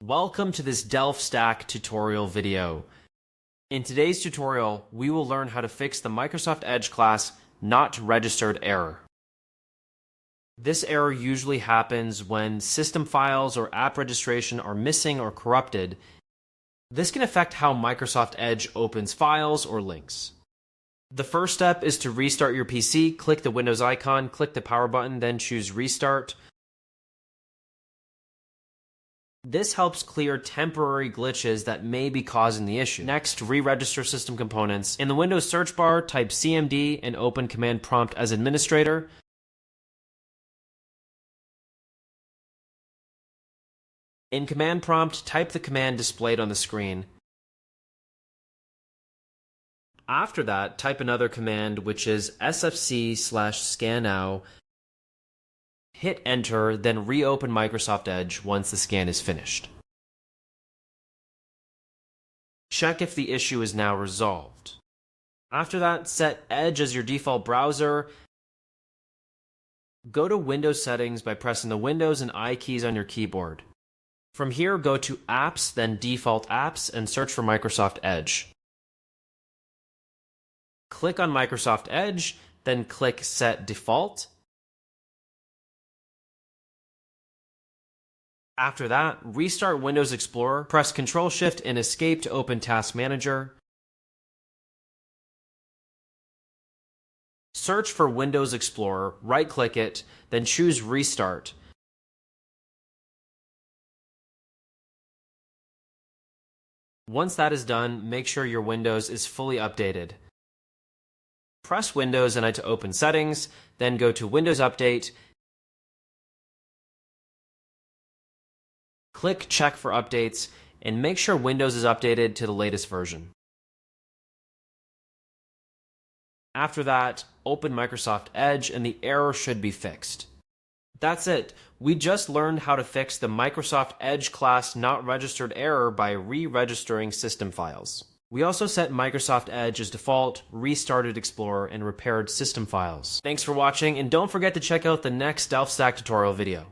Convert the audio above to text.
Welcome to this DelfStack tutorial video. In today's tutorial, we will learn how to fix the Microsoft Edge class not registered error. This error usually happens when system files or app registration are missing or corrupted. This can affect how Microsoft Edge opens files or links. The first step is to restart your PC. Click the Windows icon, click the power button, then choose Restart. This helps clear temporary glitches that may be causing the issue. Next, re-register system components. In the Windows search bar, type CMD and open Command Prompt as administrator. In Command Prompt, type the command displayed on the screen. After that, type another command, which is sfc/scannow. Hit enter, then reopen Microsoft Edge once the scan is finished. Check if the issue is now resolved. After that, set Edge as your default browser. Go to Windows Settings by pressing the Windows and I keys on your keyboard. From here, go to Apps, then Default Apps, and search for Microsoft Edge. Click on Microsoft Edge, then click Set Default. After that, restart Windows Explorer, press Ctrl-Shift and Escape to open Task Manager. Search for Windows Explorer, right-click it, then choose Restart. Once that is done, make sure your Windows is fully updated. Press Windows and to open Settings, then go to Windows Update. Click Check for Updates, and make sure Windows is updated to the latest version. After that, open Microsoft Edge and the error should be fixed. That's it. We just learned how to fix the Microsoft Edge class not registered error by re-registering system files. We also set Microsoft Edge as default, restarted Explorer, and repaired system files. Thanks for watching, and don't forget to check out the next DelfStack tutorial video.